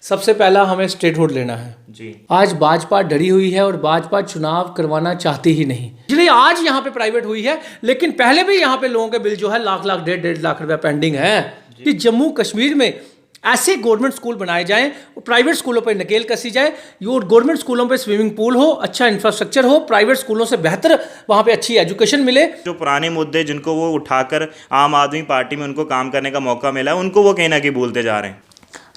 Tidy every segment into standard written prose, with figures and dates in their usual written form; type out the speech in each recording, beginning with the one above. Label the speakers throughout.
Speaker 1: सबसे पहला हमें स्टेटहुड लेना है
Speaker 2: जी।
Speaker 1: आज भाजपा डरी हुई है और भाजपा चुनाव करवाना चाहती ही नहीं, इसलिए आज यहाँ पे प्राइवेट हुई है। लेकिन पहले भी यहाँ पे लोगों के बिल जो है लाख लाख डेढ़ लाख रुपया पेंडिंग है कि जम्मू कश्मीर में ऐसे गवर्नमेंट स्कूल बनाए जाएं और प्राइवेट स्कूलों पर नकेल कसी जाए। और गवर्नमेंट स्कूलों पे स्विमिंग पूल हो, अच्छा इंफ्रास्ट्रक्चर हो, प्राइवेट स्कूलों से बेहतर वहाँ पे अच्छी एजुकेशन मिले।
Speaker 2: जो पुराने मुद्दे जिनको वो उठाकर आम आदमी पार्टी में उनको काम करने का मौका मिला है, उनको वो कहीं ना कहीं भूलते जा रहे हैं।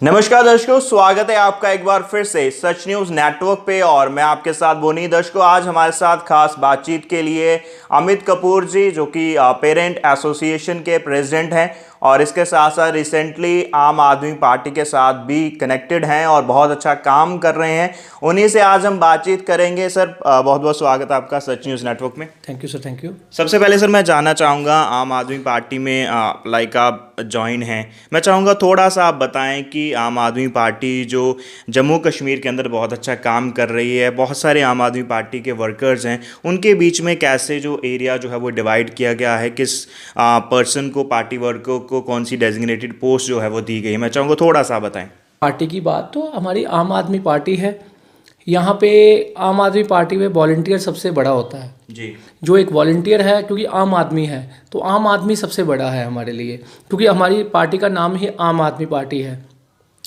Speaker 2: नमस्कार दर्शकों, स्वागत है आपका एक बार फिर से सच न्यूज़ नेटवर्क पे और मैं आपके साथ बोनी। दर्शकों, आज हमारे साथ खास बातचीत के लिए अमित कपूर जी, जो कि पेरेंट एसोसिएशन के प्रेसिडेंट हैं और इसके साथ साथ रिसेंटली आम आदमी पार्टी के साथ भी कनेक्टेड हैं और बहुत अच्छा काम कर रहे हैं। उन्हीं से आज हम बातचीत करेंगे। सर, बहुत बहुत स्वागत है आपका सच न्यूज़ नेटवर्क में।
Speaker 1: Thank you sir, thank you.
Speaker 2: सबसे पहले सर मैं जानना चाहूँगा, आम आदमी पार्टी में आप ज्वाइन हैं, मैं चाहूँगा थोड़ा सा आप बताएं कि आम आदमी पार्टी जो जम्मू कश्मीर के अंदर बहुत अच्छा काम कर रही है, बहुत सारे आम आदमी पार्टी के वर्कर्स हैं, उनके बीच में कैसे जो एरिया जो है वो डिवाइड किया गया है, किस पर्सन को, पार्टी वर्कर को कौन सी डेजिग्नेटेड पोस्ट जो है वो दी गई है, मैं चाहूँगा थोड़ा सा बताएं।
Speaker 1: पार्टी की बात तो हमारी आम आदमी पार्टी है। यहाँ पे आम आदमी पार्टी में वॉलंटियर सबसे बड़ा होता है
Speaker 2: जी।
Speaker 1: जो एक वॉलंटियर है, क्योंकि आम आदमी है तो आम आदमी सबसे बड़ा है हमारे लिए, क्योंकि हमारी पार्टी का नाम ही आम आदमी पार्टी है।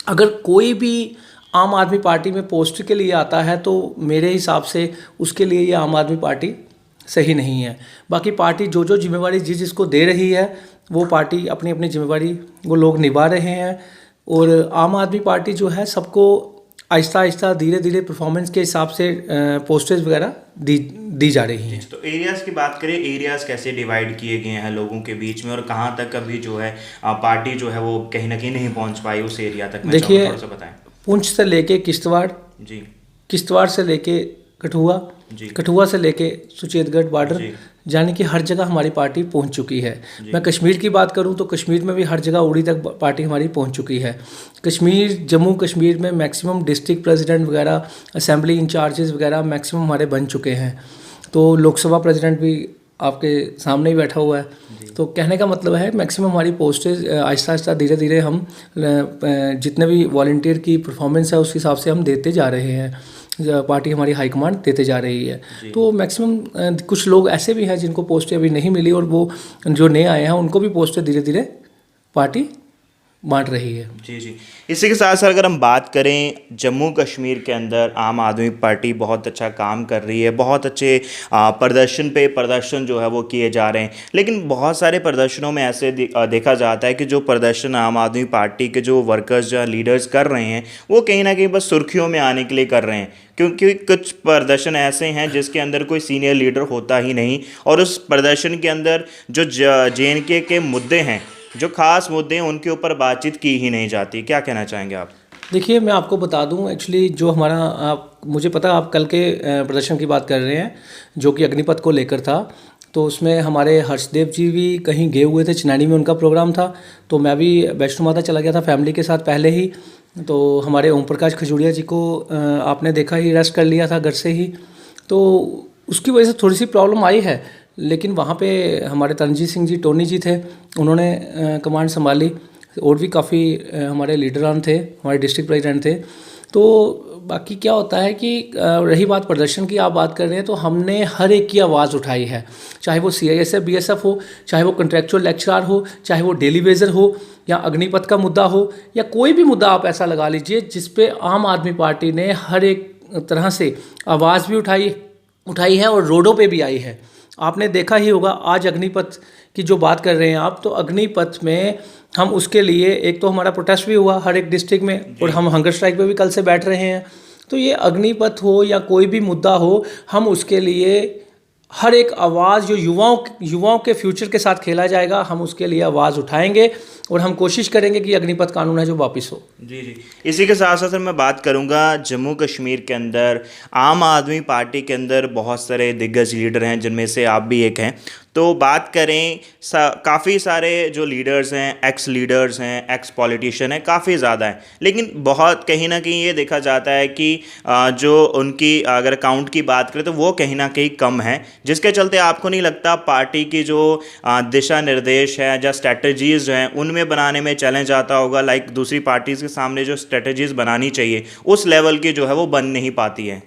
Speaker 1: अगर कोई भी आम आदमी पार्टी में पोस्ट के लिए आता है तो मेरे हिसाब से उसके लिए ये आम आदमी पार्टी सही नहीं है। बाकी पार्टी जो जो जिम्मेवारी जिसको दे रही है वो पार्टी अपनी अपनी जिम्मेवारी वो लोग निभा रहे हैं। और आम आदमी पार्टी जो है सबको आहिस्ता आहिस्ता धीरे धीरे परफॉर्मेंस के हिसाब से पोस्टेज वगैरह दी जा रही हैं।
Speaker 2: तो एरियाज़ की बात करें, एरियाज़ कैसे डिवाइड किए गए हैं लोगों के बीच में और कहाँ तक अभी जो है पार्टी जो है वो कहीं ना कहीं नहीं पहुँच पाई उस एरिया तक?
Speaker 1: देखिए,
Speaker 2: थोड़ा सा बताएं।
Speaker 1: पुंछ से लेके किश्तवाड़
Speaker 2: जी,
Speaker 1: किश्तवाड़ से लेके कठुआ, कठुआ से लेके सुचेतगढ़ बॉर्डर, यानी कि हर जगह हमारी पार्टी पहुंच चुकी है। मैं कश्मीर की बात करूं तो कश्मीर में भी हर जगह उड़ी तक पार्टी हमारी पहुंच चुकी है। कश्मीर, जम्मू कश्मीर में मैक्सिमम डिस्ट्रिक्ट प्रेसिडेंट वगैरह, असेंबली इंचार्जेस वगैरह मैक्सिमम हमारे बन चुके हैं। तो लोकसभा प्रेसिडेंट भी आपके सामने ही बैठा हुआ है। तो कहने का मतलब है मैक्सिमम हमारी पोस्टेज आहिस्ता आहिस्ता धीरे धीरे हम जितने भी वॉलंटियर की परफॉर्मेंस है उस हिसाब से हम देते जा रहे हैं, पार्टी हमारी हाईकमांड देते जा रही है। तो मैक्सिमम कुछ लोग ऐसे भी हैं जिनको पोस्टें अभी नहीं मिली और वो जो नए आए हैं उनको भी पोस्टें धीरे धीरे पार्टी बांट रही है।
Speaker 2: जी जी। इसी के साथ साथ अगर हम बात करें, जम्मू कश्मीर के अंदर आम आदमी पार्टी बहुत अच्छा काम कर रही है, बहुत अच्छे प्रदर्शन जो है वो किए जा रहे हैं। लेकिन बहुत सारे प्रदर्शनों में ऐसे देखा जाता है कि जो प्रदर्शन आम आदमी पार्टी के जो वर्कर्स या लीडर्स कर रहे हैं वो कहीं ना कहीं बस सुर्खियों में आने के लिए कर रहे हैं, क्योंकि कुछ प्रदर्शन ऐसे हैं जिसके अंदर कोई सीनियर लीडर होता ही नहीं और उस प्रदर्शन के अंदर जो JNK के मुद्दे हैं, जो खास मुद्दे हैं, उनके ऊपर बातचीत की ही नहीं जाती। क्या कहना चाहेंगे आप?
Speaker 1: देखिए, मैं आपको बता दूं, एक्चुअली जो हमारा मुझे पता आप कल के प्रदर्शन की बात कर रहे हैं जो कि अग्निपथ को लेकर था। तो उसमें हमारे हर्षदेव जी भी कहीं गए हुए थे, चिनानी में उनका प्रोग्राम था। तो मैं भी वैष्णो माता चला गया था फैमिली के साथ पहले ही। तो हमारे ओम प्रकाश खजूरिया जी को आपने देखा ही, अरेस्ट कर लिया था घर से ही। तो उसकी वजह से थोड़ी सी प्रॉब्लम आई है। लेकिन वहाँ पे हमारे तनजीत सिंह जी, टोनी जी थे, उन्होंने कमांड संभाली और भी काफ़ी हमारे लीडरान थे, हमारे डिस्ट्रिक्ट प्रेसिडेंट थे। तो बाकी क्या होता है कि रही बात प्रदर्शन की, आप बात कर रहे हैं, तो हमने हर एक की आवाज़ उठाई है, चाहे वो CISF BSF हो, चाहे वो कंट्रेक्चुअल लेक्चरार हो, चाहे वो डेली वेजर हो, या अग्निपथ का मुद्दा हो, या कोई भी मुद्दा आप ऐसा लगा लीजिए जिस पे आम आदमी पार्टी ने हर एक तरह से आवाज़ भी उठाई है और रोडों पे भी आई है। आपने देखा ही होगा, आज अग्निपथ की जो बात कर रहे हैं आप, तो अग्निपथ में हम उसके लिए एक तो हमारा प्रोटेस्ट भी हुआ हर एक डिस्ट्रिक्ट में और हम हंगर स्ट्राइक पे भी कल से बैठ रहे हैं। तो ये अग्निपथ हो या कोई भी मुद्दा हो, हम उसके लिए हर एक आवाज़ जो युवाओं के फ्यूचर के साथ खेला जाएगा, हम उसके लिए आवाज़ उठाएंगे और हम कोशिश करेंगे कि अग्निपथ कानून है जो वापस हो।
Speaker 2: जी जी। इसी के साथ साथ मैं बात करूंगा, जम्मू कश्मीर के अंदर आम आदमी पार्टी के अंदर बहुत सारे दिग्गज लीडर हैं जिनमें से आप भी एक हैं। तो बात करें काफ़ी सारे जो लीडर्स हैं, एक्स लीडर्स हैं, एक्स पॉलिटिशियन हैं, काफ़ी ज़्यादा हैं, लेकिन बहुत कहीं ना कहीं ये देखा जाता है कि जो उनकी अगर अकाउंट की बात करें तो वो कहीं ना कहीं कम है, जिसके चलते आपको नहीं लगता पार्टी की जो दिशा निर्देश है या स्ट्रेटजीज जो हैं उनमें बनाने में चैलेंज आता होगा, लाइक दूसरी पार्टीज़ के सामने जो स्ट्रेटजीज बनानी चाहिए उस लेवल की जो है वो बन नहीं पाती है?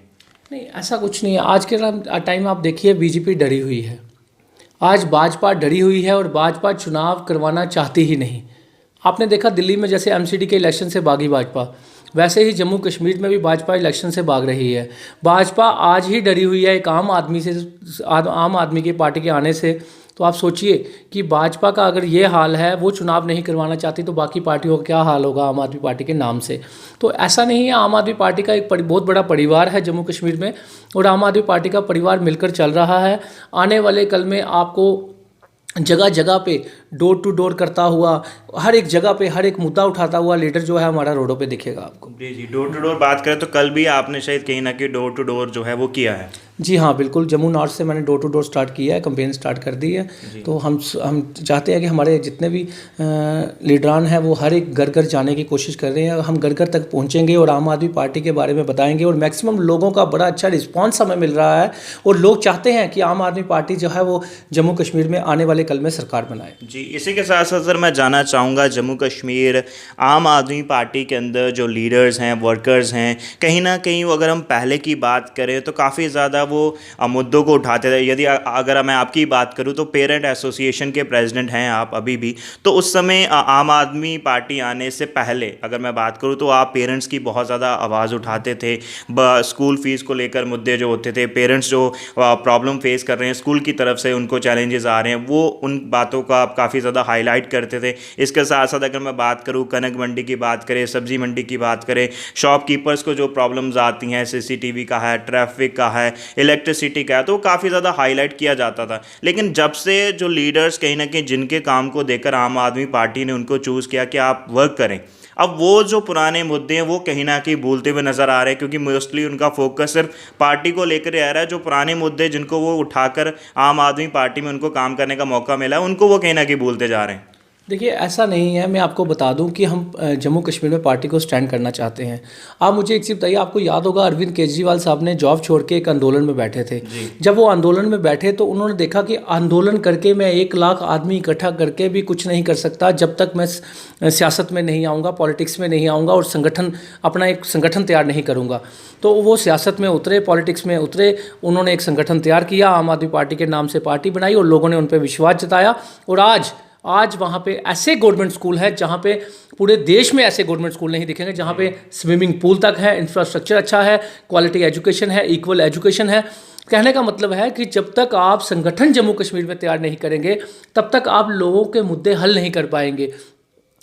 Speaker 1: नहीं, ऐसा कुछ नहीं है। आज के टाइम आप देखिए, बीजेपी डरी हुई है। आज भाजपा डरी हुई है और भाजपा चुनाव करवाना चाहती ही नहीं। आपने देखा दिल्ली में जैसे एमसीडी के इलेक्शन से भागी भाजपा, वैसे ही जम्मू कश्मीर में भी भाजपा इलेक्शन से भाग रही है। भाजपा आज ही डरी हुई है एक आम आदमी की पार्टी के आने से। तो आप सोचिए कि भाजपा का अगर ये हाल है, वो चुनाव नहीं करवाना चाहती, तो बाकी पार्टियों का क्या हाल होगा आम आदमी पार्टी के नाम से। तो ऐसा नहीं है, आम आदमी पार्टी का एक बहुत बड़ा परिवार है जम्मू कश्मीर में, और आम आदमी पार्टी का परिवार मिलकर चल रहा है। आने वाले कल में आपको जगह जगह पे डोर टू डोर करता हुआ, हर एक जगह पे हर एक मुद्दा उठाता हुआ लीडर जो है हमारा रोडों पे दिखेगा आपको।
Speaker 2: जी, डोर टू डोर बात करें तो कल भी आपने शायद कहीं ना कहीं डोर टू डोर जो है वो किया है।
Speaker 1: जी हाँ, बिल्कुल। जम्मू नॉर्थ से मैंने डोर टू डोर स्टार्ट किया है, कैंपेन स्टार्ट कर दी है। तो हम चाहते हैं कि हमारे जितने भी लीडरान हैं वो हर एक घर घर जाने की कोशिश कर रहे हैं। हम घर घर तक पहुंचेंगे और आम आदमी पार्टी के बारे में बताएंगे, और मैक्सिमम लोगों का बड़ा अच्छा रिस्पांस हमें मिल रहा है, और लोग चाहते हैं कि आम आदमी पार्टी जो है वो जम्मू कश्मीर में आने वाले कल में सरकार बनाए।
Speaker 2: जी, इसी के साथ साथ सर मैं जानना चाहूँगा, जम्मू कश्मीर आम आदमी पार्टी के अंदर जो लीडर्स हैं, वर्कर्स हैं, कहीं ना कहीं अगर हम पहले की बात करें तो काफ़ी ज़्यादा वो मुद्दों को उठाते थे। यदि अगर मैं आपकी बात करूं तो पेरेंट एसोसिएशन के प्रेसिडेंट हैं आप अभी भी, तो उस समय आम आदमी पार्टी आने से पहले अगर मैं बात करूं तो आप पेरेंट्स की बहुत ज़्यादा आवाज़ उठाते थे। स्कूल फीस को लेकर मुद्दे जो होते थे, पेरेंट्स जो प्रॉब्लम फेस कर रहे हैं, स्कूल की तरफ से उनको चैलेंजेस आ रहे हैं, वो उन बातों का आप काफ़ी ज़्यादा हाईलाइट करते थे। इसके साथ साथ अगर मैं बात करूँ कनक मंडी की बात करें, सब्जी मंडी की बात करें, शॉपकीपर्स को जो प्रॉब्लम्स आती हैं, सीसीटीवी का है, ट्रैफिक का है, इलेक्ट्रिसिटी का है, तो काफ़ी ज़्यादा हाईलाइट किया जाता था। लेकिन जब से जो लीडर्स कहीं ना कहीं जिनके काम को देखकर आम आदमी पार्टी ने उनको चूज़ किया कि आप वर्क करें, अब वो जो पुराने मुद्दे हैं वो कहीं ना कहीं भूलते हुए नज़र आ रहे हैं, क्योंकि मोस्टली उनका फोकस सिर्फ पार्टी को लेकर आ रहा है। जो पुराने मुद्दे जिनको वो उठाकर आम आदमी पार्टी में उनको काम करने का मौका मिला है, उनको वो कहीं ना कहीं भूलते जा रहे हैं।
Speaker 1: देखिए, ऐसा नहीं है। मैं आपको बता दूं कि हम जम्मू कश्मीर में पार्टी को स्टैंड करना चाहते हैं। आप मुझे एक चीज़ बताइए, आपको याद होगा अरविंद केजरीवाल साहब ने जॉब छोड़ के एक आंदोलन में बैठे थे। जब वो आंदोलन में बैठे तो उन्होंने देखा कि आंदोलन करके मैं 1 लाख आदमी इकट्ठा करके भी कुछ नहीं कर सकता जब तक मैं सियासत में नहीं आऊँगा, पॉलिटिक्स में नहीं आऊँगा और अपना एक संगठन तैयार नहीं करूँगा। तो वो सियासत में उतरे, पॉलिटिक्स में उतरे, उन्होंने एक संगठन तैयार किया, आम आदमी पार्टी के नाम से पार्टी बनाई, और लोगों ने उन पर विश्वास जताया। और आज वहाँ पे ऐसे गवर्नमेंट स्कूल है जहाँ पे पूरे देश में ऐसे गवर्नमेंट स्कूल नहीं दिखेंगे, जहाँ पे स्विमिंग पूल तक है, इंफ्रास्ट्रक्चर अच्छा है, क्वालिटी एजुकेशन है, इक्वल एजुकेशन है। कहने का मतलब है कि जब तक आप संगठन जम्मू कश्मीर में तैयार नहीं करेंगे, तब तक आप लोगों के मुद्दे हल नहीं कर पाएंगे।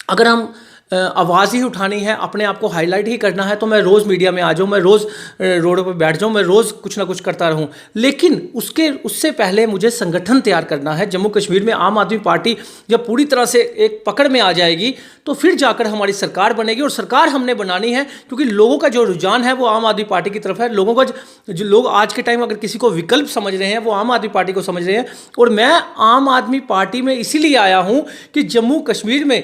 Speaker 1: अगर हम आवाज़ ही उठानी है, अपने आप को हाईलाइट ही करना है, तो मैं रोज़ मीडिया में आ जाऊँ, मैं रोज़ रोडों पर बैठ जाऊँ, मैं रोज़ कुछ ना कुछ करता रहूँ। लेकिन उससे पहले मुझे संगठन तैयार करना है। जम्मू कश्मीर में आम आदमी पार्टी जब पूरी तरह से एक पकड़ में आ जाएगी, तो फिर जाकर हमारी सरकार बनेगी, और सरकार हमने बनानी है क्योंकि लोगों का जो रुझान है वो आम आदमी पार्टी की तरफ है। लोगों का जो लोग आज के टाइम अगर किसी को विकल्प समझ रहे हैं, वो आम आदमी पार्टी को समझ रहे हैं। और मैं आम आदमी पार्टी में इसीलिए आया हूँ कि जम्मू कश्मीर में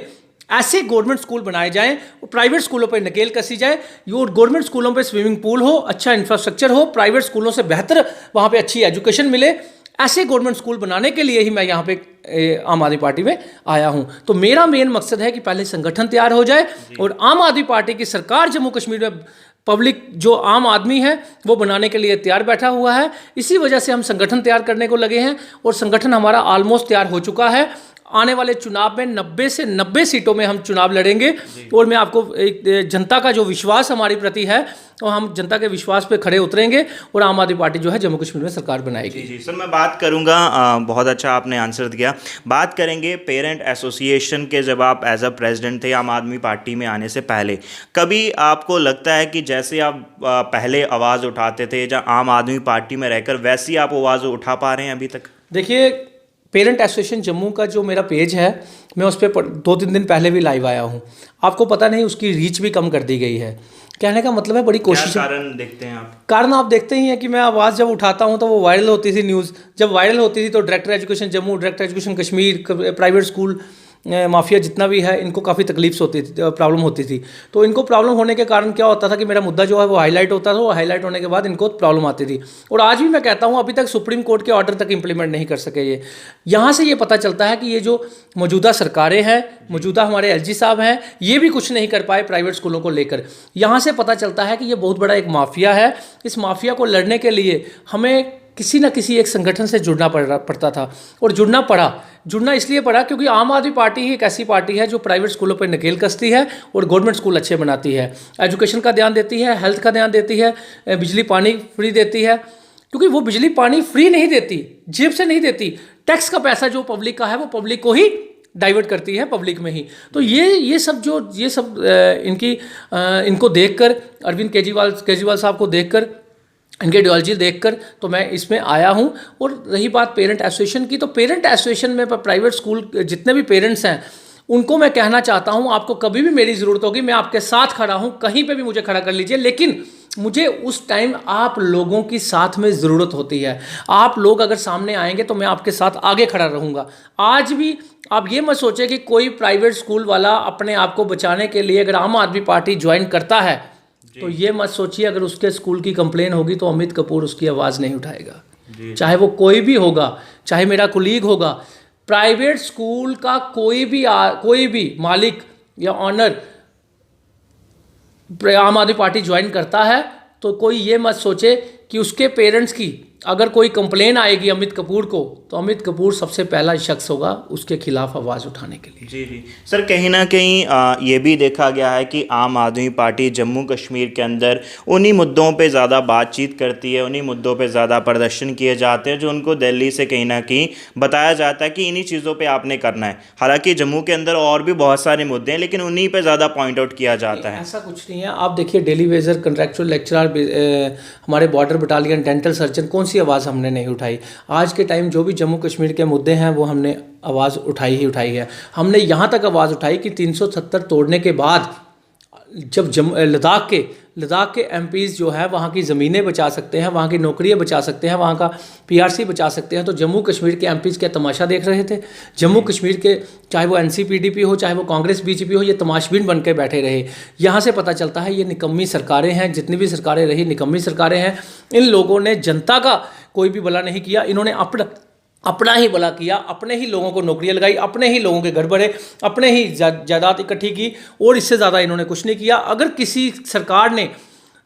Speaker 1: ऐसे गवर्नमेंट स्कूल बनाए जाएं, और प्राइवेट स्कूलों पर नकेल कसी जाए, और गवर्नमेंट स्कूलों पे स्विमिंग पूल हो, अच्छा इंफ्रास्ट्रक्चर हो, प्राइवेट स्कूलों से बेहतर वहाँ पे अच्छी एजुकेशन मिले। ऐसे गवर्नमेंट स्कूल बनाने के लिए ही मैं यहाँ पे आम आदमी पार्टी में आया हूँ। तो मेरा मेन मकसद है कि पहले संगठन तैयार हो जाए, और आम आदमी पार्टी की सरकार जम्मू कश्मीर में पब्लिक जो आम आदमी है वो बनाने के लिए तैयार बैठा हुआ है। इसी वजह से हम संगठन तैयार करने को लगे हैं, और संगठन हमारा ऑलमोस्ट तैयार हो चुका है। आने वाले चुनाव में 90 से 90 सीटों में हम चुनाव लड़ेंगे, और मैं आपको एक जनता का जो विश्वास हमारी प्रति है, तो हम जनता के विश्वास पे खड़े उतरेंगे, और आम आदमी पार्टी जो है जम्मू कश्मीर में सरकार बनाएगी।
Speaker 2: जी सर, मैं बात करूंगा, बहुत अच्छा आपने आंसर दिया। बात करेंगे पेरेंट एसोसिएशन के, जब आप एज अ प्रेसिडेंट थे आम आदमी पार्टी में आने से पहले, कभी आपको लगता है कि जैसे आप पहले आवाज़ उठाते थे या आम आदमी पार्टी में रहकर, वैसी आप आवाज़ उठा पा रहे हैं अभी तक?
Speaker 1: देखिए, पेरेंट एसोसिएशन जम्मू का जो मेरा पेज है, मैं उस पर 2-3 दिन पहले भी लाइव आया हूँ। आपको पता नहीं, उसकी रीच भी कम कर दी गई है। कहने का मतलब है बड़ी कोशिश।
Speaker 2: कारण देखते हैं आप?
Speaker 1: कारण आप देखते ही हैं कि मैं आवाज़ जब उठाता हूं तो वो वायरल होती थी न्यूज़, जब वायरल होती थी तो director education Jammu, director education Kashmir, private school mafia जितना भी है, इनको काफ़ी तकलीफ होती थी, प्रॉब्लम होती थी। तो इनको प्रॉब्लम होने के कारण क्या होता था कि मेरा मुद्दा जो है वो हाईलाइट होता था, वो हाईलाइट होने के बाद इनको प्रॉब्लम आती थी। और आज भी मैं कहता हूँ अभी तक सुप्रीम कोर्ट के ऑर्डर तक इंप्लीमेंट नहीं कर सके ये। यहाँ से ये पता चलता है कि ये जो मौजूदा सरकारें हैं, मौजूदा हमारे एलजी साहब हैं, ये भी कुछ नहीं कर पाए प्राइवेट स्कूलों को लेकर। यहाँ से पता चलता है कि ये बहुत बड़ा एक माफिया है। इस माफिया को लड़ने के लिए हमें किसी न किसी एक संगठन से जुड़ना पड़ता था, और जुड़ना इसलिए पड़ा क्योंकि आम आदमी पार्टी ही एक ऐसी पार्टी है जो प्राइवेट स्कूलों पर नकेल कसती है और गवर्नमेंट स्कूल अच्छे बनाती है, एजुकेशन का ध्यान देती है, हेल्थ का ध्यान देती है, बिजली पानी फ्री देती है। क्योंकि वो बिजली पानी फ्री नहीं देती, जेब से नहीं देती, टैक्स का पैसा जो पब्लिक का है वो पब्लिक को ही डाइवर्ट करती है, पब्लिक में ही। तो ये सब इनको देखकर, अरविंद केजरीवाल साहब को देखकर, इनके आइडियोलॉजी देखकर तो मैं इसमें आया हूं। और रही बात पेरेंट एसोसिएशन की, तो पेरेंट एसोसिएशन में प्राइवेट स्कूल जितने भी पेरेंट्स हैं उनको मैं कहना चाहता हूं, आपको कभी भी मेरी ज़रूरत होगी मैं आपके साथ खड़ा हूं, कहीं पे भी मुझे खड़ा कर लीजिए, लेकिन मुझे उस टाइम आप लोगों की साथ में ज़रूरत होती है। आप लोग अगर सामने आएंगे तो मैं आपके साथ आगे खड़ा रहूँगा। आज भी आप ये मत सोचें कि कोई प्राइवेट स्कूल वाला अपने आप को बचाने के लिए अगर आम आदमी पार्टी ज्वाइन करता है तो ये मत सोचिए अगर उसके स्कूल की कंप्लेन होगी तो अमित कपूर उसकी आवाज़ नहीं उठाएगा। चाहे वो कोई भी होगा, चाहे मेरा कुलीग होगा, प्राइवेट स्कूल का कोई भी मालिक या ऑनर आम आदमी पार्टी ज्वाइन करता है तो कोई ये मत सोचे कि उसके पेरेंट्स की अगर कोई कंप्लेन आएगी अमित कपूर को तो अमित कपूर सबसे पहला शख्स होगा उसके खिलाफ आवाज़ उठाने के लिए।
Speaker 2: जी सर, कहीं ना कहीं ये भी देखा गया है कि आम आदमी पार्टी जम्मू कश्मीर के अंदर उन्हीं मुद्दों पे ज़्यादा बातचीत करती है, उन्हीं मुद्दों पे ज़्यादा प्रदर्शन किए जाते हैं जो उनको दिल्ली से कहीं ना कहीं बताया जाता है कि इन्हीं चीज़ों पर आपने करना है। हालांकि जम्मू के अंदर और भी बहुत सारे मुद्दे हैं लेकिन उन्हीं पर ज़्यादा पॉइंट आउट किया जाता है।
Speaker 1: ऐसा कुछ नहीं है। आप देखिए डेली वेजर, कंट्रैक्चुअल लेक्चरर, हमारे बॉर्डर बटालियन, डेंटल सर्जन, कौन सी आवाज़ हमने नहीं उठाई। आज के टाइम जो भी जम्मू कश्मीर के मुद्दे हैं वो हमने आवाज़ उठाई है। हमने यहाँ तक आवाज़ उठाई कि 370 तोड़ने के बाद जब लद्दाख के एमपीज़ जो है वहाँ की ज़मीनें बचा सकते हैं, वहाँ की नौकरियाँ बचा सकते हैं, वहाँ का पीआरसी बचा सकते हैं, तो जम्मू कश्मीर के एमपीज़ क्या तमाशा देख रहे थे? जम्मू कश्मीर के चाहे वो एनसीपीडीपी हो, चाहे वो कांग्रेस बीजेपी हो, ये तमाशबीन बन के बैठे रहे। यहाँ से पता चलता है ये निकम्मी सरकारें हैं, जितनी भी सरकारें रही निकम्मी सरकारें हैं। इन लोगों ने जनता का कोई भी भला नहीं किया, इन्होंने अपना ही भला किया, अपने ही लोगों को नौकरियां लगाई, अपने ही लोगों के घर बढ़े, अपने ही जायदाद इकट्ठी की, और इससे ज़्यादा इन्होंने कुछ नहीं किया। अगर किसी सरकार ने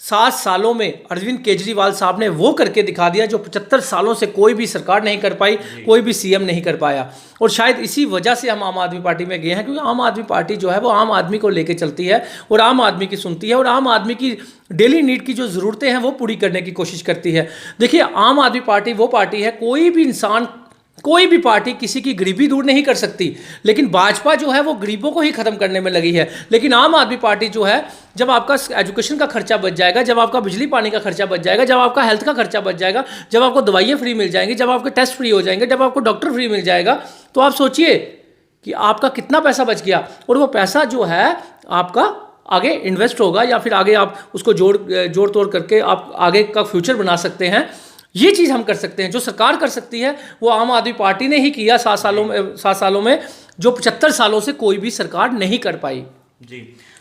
Speaker 1: 7 सालों में, अरविंद केजरीवाल साहब ने वो करके दिखा दिया जो 75 सालों से कोई भी सरकार नहीं कर पाई, कोई भी सीएम नहीं कर पाया। और शायद इसी वजह से हम आम आदमी पार्टी में गए हैं, क्योंकि आम आदमी पार्टी जो है वो आम आदमी को लेके चलती है और आम आदमी की सुनती है और आम आदमी की डेली नीड की जो ज़रूरतें हैं वो पूरी करने की कोशिश करती है। देखिए, आम आदमी पार्टी वो पार्टी है, कोई भी पार्टी किसी की गरीबी दूर नहीं कर सकती, लेकिन भाजपा जो है वो गरीबों को ही खत्म करने में लगी है। लेकिन आम आदमी पार्टी जो है, जब आपका एजुकेशन का खर्चा बच जाएगा, जब आपका बिजली पानी का खर्चा बच जाएगा, जब आपका हेल्थ का खर्चा बच जाएगा, जब आपको दवाइयाँ फ्री मिल जाएंगी, जब आपके टेस्ट फ्री हो जाएंगे, जब आपको डॉक्टर फ्री मिल जाएगा, तो आप सोचिए कि आपका कितना पैसा बच गया। और वो पैसा जो है आपका आगे इन्वेस्ट होगा, या फिर आगे आप उसको जोड़ तोड़ करके आप आगे का फ्यूचर बना सकते हैं। ये चीज़ हम कर सकते हैं। जो सरकार कर सकती है वो आम आदमी पार्टी ने ही किया 7 सालों में, जो 75 सालों से कोई भी सरकार नहीं कर पाई।
Speaker 2: जी,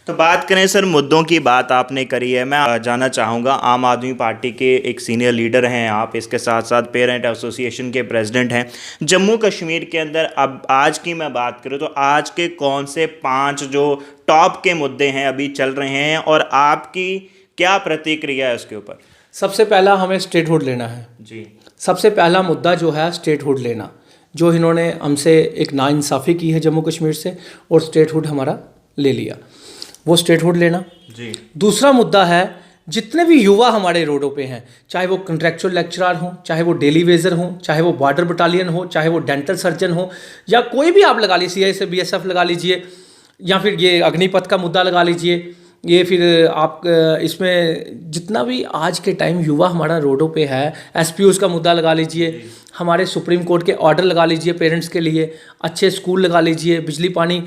Speaker 2: तो बात करें सर, मुद्दों की बात आपने करी है, मैं जानना चाहूँगा, आम आदमी पार्टी के एक सीनियर लीडर हैं आप, इसके साथ साथ पेरेंट एसोसिएशन के प्रेसिडेंट हैं। जम्मू कश्मीर के अंदर अब आज की मैं बात करूँ तो आज के कौन से 5 जो टॉप के मुद्दे हैं अभी चल रहे हैं और आपकी क्या प्रतिक्रिया है उसके ऊपर?
Speaker 1: सबसे पहला हमें स्टेटहुड लेना है
Speaker 2: जी। सबसे
Speaker 1: पहला मुद्दा जो है स्टेटहुड लेना, जो इन्होंने हमसे एक नाइंसाफ़ी की है जम्मू कश्मीर से, और स्टेटहुड हमारा ले लिया, वो स्टेटहुड लेना जी। दूसरा मुद्दा है जितने भी युवा हमारे रोडों पे हैं, चाहे वो कंट्रैक्चुअल लेक्चरर हों, चाहे वो डेली वेजर हों, चाहे वो बॉर्डर बटालियन हो, चाहे वो डेंटल सर्जन हो, या कोई भी आप लगा लीजिए, CI से BSF लगा लीजिए, या फिर ये अग्निपथ का मुद्दा लगा लीजिए, ये फिर आप इसमें जितना भी आज के टाइम युवा हमारा रोडों पे है, एसपीओस का मुद्दा लगा लीजिए, हमारे सुप्रीम कोर्ट के ऑर्डर लगा लीजिए पेरेंट्स के लिए, अच्छे स्कूल लगा लीजिए, बिजली पानी।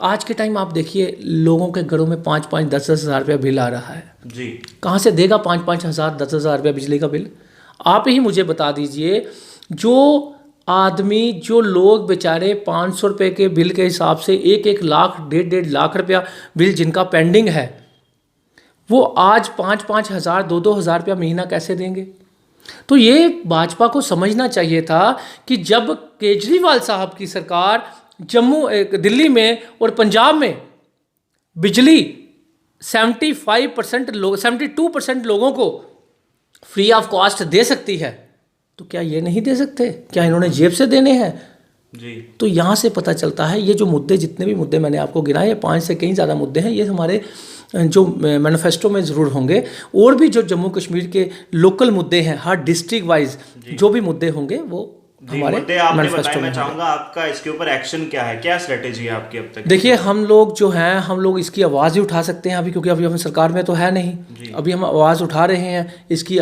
Speaker 1: आज के टाइम आप देखिए लोगों के घरों में 5-5, 10-10 हज़ार रुपया बिल आ रहा है जी। कहाँ से देगा 5-5 हज़ार, 10 हज़ार रुपया बिजली का बिल? आप ही मुझे बता दीजिए, जो आदमी, जो लोग बेचारे 500 रुपये के बिल के हिसाब से 1-1 लाख, 1.5-1.5 लाख रुपया बिल जिनका पेंडिंग है, वो आज 5-5 हज़ार, 2-2 हज़ार रुपया महीना कैसे देंगे? तो ये भाजपा को समझना चाहिए था कि जब केजरीवाल साहब की सरकार दिल्ली में और पंजाब में बिजली 72% लोगों को फ्री ऑफ कॉस्ट दे सकती है, तो क्या ये नहीं दे सकते? क्या इन्होंने जेब से देने हैं जी? तो यहाँ से पता चलता है ये जो मुद्दे, जितने भी मुद्दे मैंने आपको गिनाए, ये 5 से कहीं ज़्यादा मुद्दे हैं, ये हमारे जो मैनिफेस्टो में ज़रूर होंगे। और भी जो जम्मू कश्मीर के लोकल मुद्दे हैं, हर डिस्ट्रिक्ट वाइज जो भी मुद्दे होंगे वो हमारे मैनिफेस्टो में। मैं चाहूँगा आपका इसके ऊपर एक्शन क्या है, क्या स्ट्रेटेजी है आपकी अब तक? देखिए, हम लोग जो हैं, हम लोग इसकी आवाज़ ही उठा सकते हैं अभी, क्योंकि अभी हम सरकार में तो है नहीं। अभी हम आवाज़ उठा रहे हैं इसकी,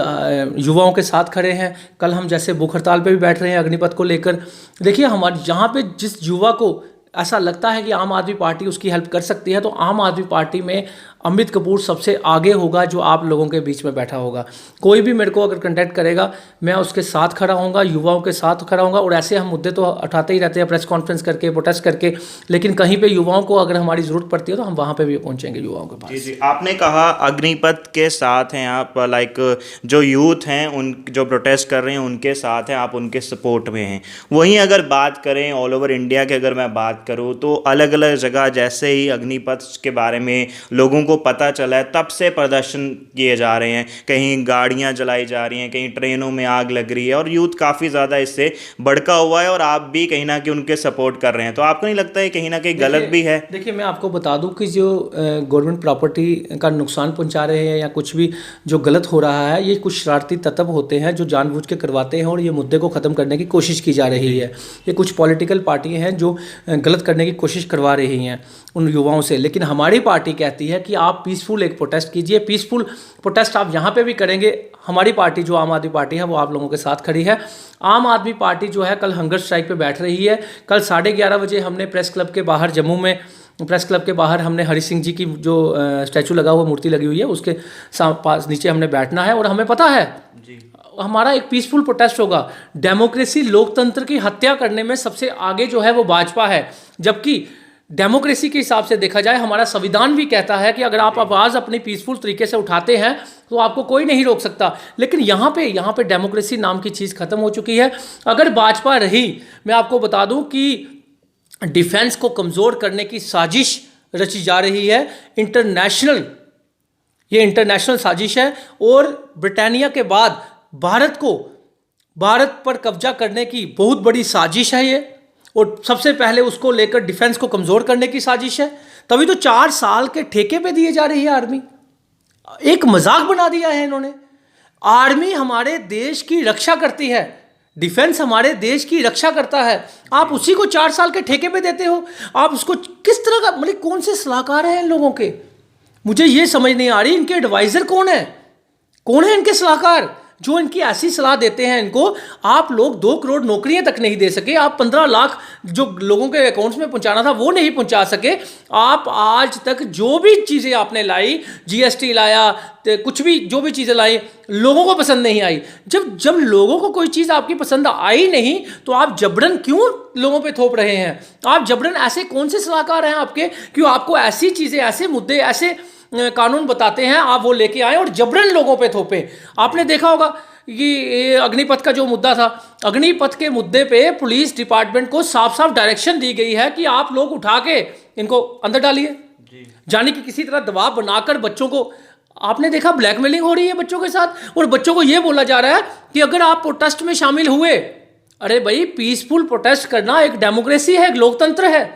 Speaker 1: युवाओं के साथ खड़े हैं। कल हम जैसे भूख हड़ताल पे भी बैठ रहे हैं अग्निपथ को लेकर। देखिए, हमारे यहाँ पे जिस युवा को ऐसा लगता है कि आम आदमी पार्टी उसकी हेल्प कर सकती है, तो आम आदमी पार्टी में अमित कपूर सबसे आगे होगा, जो आप लोगों के बीच में बैठा होगा। कोई भी मेरे को अगर कंटेक्ट करेगा, मैं उसके साथ खड़ा होऊंगा, युवाओं के साथ खड़ा होऊंगा। और ऐसे हम मुद्दे तो उठाते ही रहते हैं, प्रेस कॉन्फ्रेंस करके, प्रोटेस्ट करके, लेकिन कहीं पे युवाओं को अगर हमारी ज़रूरत पड़ती है तो हम वहाँ पे भी पहुँचेंगे युवाओं के पास। जी, आपने कहा अग्निपथ के साथ हैं आप, लाइक जो यूथ हैं, उन जो प्रोटेस्ट कर रहे हैं उनके साथ हैं आप, उनके सपोर्ट में हैं। वहीं अगर बात करें ऑल ओवर इंडिया की, अगर मैं बात करूँ तो अलग अलग जगह जैसे ही अग्निपथ के बारे में लोगों को पता चला है, तब से प्रदर्शन किए जा रहे हैं। कहीं गाड़ियां जलाई जा रही हैं, कहीं ट्रेनों में आग लग रही है, और यूथ काफ़ी ज़्यादा इससे भड़का हुआ है, और आप भी कहीं ना कहीं उनके सपोर्ट कर रहे हैं। तो आपको नहीं लगता है कहीं ना कहीं गलत भी है? देखिए, मैं आपको बता दूं कि जो गवर्नमेंट प्रॉपर्टी का नुकसान पहुंचा रहे हैं या कुछ भी जो गलत हो रहा है, ये कुछ शरारती तत्व होते हैं जो जानबूझ के करवाते हैं, और ये मुद्दे को ख़त्म करने की कोशिश की जा रही है। ये कुछ पॉलिटिकल पार्टियाँ हैं जो गलत करने की कोशिश करवा रही हैं उन युवाओं से। लेकिन हमारी पार्टी कहती है कि आप पीसफुल एक प्रोटेस्ट कीजिए। पीसफुल प्रोटेस्ट आप यहाँ पे भी करेंगे, हमारी पार्टी जो आम आदमी पार्टी है वो आप लोगों के साथ खड़ी है। आम आदमी पार्टी जो है कल हंगर स्ट्राइक पे बैठ रही है। कल 11:30 बजे हमने प्रेस क्लब के बाहर, जम्मू में प्रेस क्लब के बाहर हमने हरि सिंह जी की जो स्टैचू लगा हुआ, मूर्ति लगी हुई है, उसके पास नीचे हमने बैठना है। और हमें पता है हमारा एक पीसफुल प्रोटेस्ट होगा। डेमोक्रेसी, लोकतंत्र की हत्या करने में सबसे आगे जो है वो भाजपा है, जबकि डेमोक्रेसी के हिसाब से देखा जाए हमारा संविधान भी कहता है कि अगर आप आवाज़ अपनी पीसफुल तरीके से उठाते हैं तो आपको कोई नहीं रोक सकता। लेकिन यहाँ पे डेमोक्रेसी नाम की चीज़ खत्म हो चुकी है। अगर भाजपा रही, मैं आपको बता दूं कि डिफेंस को कमज़ोर करने की साजिश रची जा रही है। ये इंटरनेशनल साजिश है, और ब्रिटानिया के बाद भारत पर कब्जा करने की बहुत बड़ी साजिश है ये। और सबसे पहले उसको लेकर डिफेंस को कमज़ोर करने की साजिश है। तभी तो 4 साल के ठेके पे दिए जा रही है आर्मी। एक मजाक बना दिया है इन्होंने। आर्मी हमारे देश की रक्षा करती है, डिफेंस हमारे देश की रक्षा करता है। आप उसी को 4 साल के ठेके पे देते हो। आप उसको किस तरह का, मतलब कौन से सलाहकार हैं इन लोगों के? मुझे ये समझ नहीं आ रही, इनके एडवाइज़र कौन है इनके सलाहकार जो इनकी ऐसी सलाह देते हैं इनको? आप लोग 2 करोड़ नौकरियां तक नहीं दे सके, आप 15 लाख जो लोगों के अकाउंट्स में पहुंचाना था वो नहीं पहुंचा सके। आप आज तक जो भी चीज़ें आपने लाई, जीएसटी लाया, कुछ भी जो भी चीज़ें लाई, लोगों को पसंद नहीं आई। जब लोगों को कोई चीज़ आपकी पसंद आई नहीं, तो आप जबरन क्यों लोगों पे थोप रहे हैं? आप जबरन, ऐसे कौन से सलाहकार हैं आपके क्यों आपको ऐसी चीज़ें, ऐसे मुद्दे, ऐसे कानून बताते हैं, आप वो लेके आए और जबरन लोगों पे थोपे? आपने देखा होगा कि अग्निपथ का जो मुद्दा था, अग्निपथ के मुद्दे पे पुलिस डिपार्टमेंट को साफ साफ डायरेक्शन दी गई है कि आप लोग उठा के इनको अंदर डालिए, जाने कि किसी तरह दबाव बनाकर बच्चों को। आपने देखा ब्लैकमेलिंग हो रही है बच्चों के साथ, और बच्चों को ये बोला जा रहा है कि अगर आप प्रोटेस्ट में शामिल हुए, अरे भाई पीसफुल प्रोटेस्ट करना एक डेमोक्रेसी है, एक लोकतंत्र है।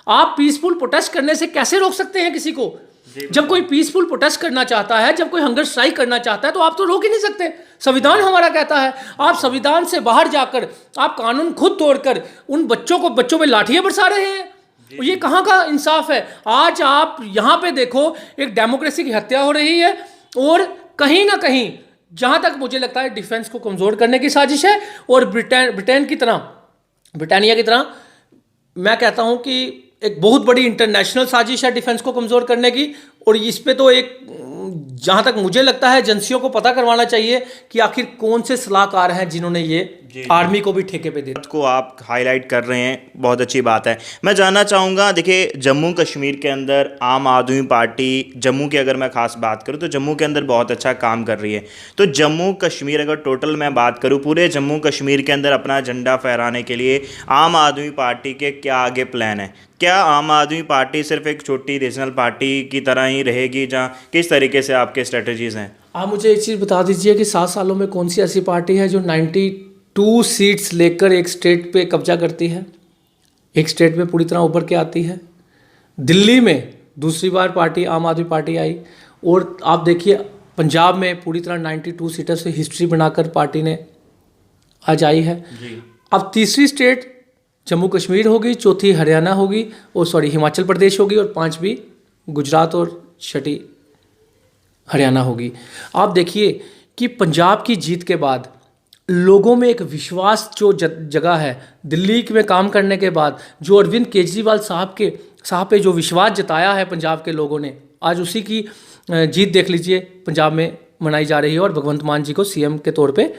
Speaker 1: आप पीसफुल प्रोटेस्ट करने से कैसे रोक सकते हैं किसी को? जब कोई पीसफुल प्रोटेस्ट करना चाहता है, जब कोई हंगर स्ट्राइक करना चाहता है, तो आप तो रोक ही नहीं सकते। संविधान हमारा कहता है। आप संविधान से बाहर जाकर, आप कानून खुद तोड़कर उन बच्चों पे लाठियां बरसा रहे हैं। ये कहाँ का इंसाफ है? आज आप यहाँ पे देखो, एक डेमोक्रेसी की हत्या हो रही है और कहीं ना कहीं जहाँ तक मुझे लगता है डिफेंस को कमज़ोर करने की साजिश है। और ब्रिटानिया की तरह मैं कहता हूँ कि एक बहुत बड़ी इंटरनेशनल साजिश है डिफेंस को कमज़ोर करने की। और इस पे तो एक, जहाँ तक मुझे लगता है, एजेंसियों को पता करवाना चाहिए कि आखिर कौन से सलाहकार हैं जिन्होंने ये आर्मी को भी ठेके पे दिया।
Speaker 2: को आप हाईलाइट कर रहे हैं, बहुत अच्छी बात है। मैं जानना चाहूँगा, देखिए जम्मू कश्मीर के अंदर आम आदमी पार्टी, जम्मू की अगर मैं खास बात करूँ तो जम्मू के अंदर बहुत अच्छा काम कर रही है। तो जम्मू कश्मीर, अगर टोटल मैं बात करूँ पूरे जम्मू कश्मीर के अंदर अपना झंडा फहराने के लिए आम आदमी पार्टी के क्या आगे प्लान है? क्या आम आदमी पार्टी सिर्फ एक छोटी रीजनल पार्टी की तरह ही रहेगी, जहाँ किस तरीके से आपके स्ट्रेटजीज़ हैं?
Speaker 1: आप मुझे एक चीज़ बता दीजिए कि 7 सालों में कौन सी ऐसी पार्टी है जो 92 सीट्स लेकर एक स्टेट पे कब्जा करती है, एक स्टेट में पूरी तरह उभर के आती है? दिल्ली में दूसरी बार पार्टी आम आदमी पार्टी आई, और आप देखिए पंजाब में पूरी तरह 92 सीटों से हिस्ट्री बनाकर पार्टी ने आज आई है। अब तीसरी स्टेट जम्मू कश्मीर होगी, चौथी हरियाणा होगी, और हिमाचल प्रदेश होगी, और 5वीं गुजरात, और 6ठी हरियाणा होगी। आप देखिए कि पंजाब की जीत के बाद लोगों में एक विश्वास जो जगह है, दिल्ली में काम करने के बाद जो अरविंद केजरीवाल साहब पे जो विश्वास जताया है पंजाब के लोगों ने, आज उसी की जीत देख लीजिए पंजाब में मनाई जा रही है। और भगवंत मान जी को सीएम के तौर पे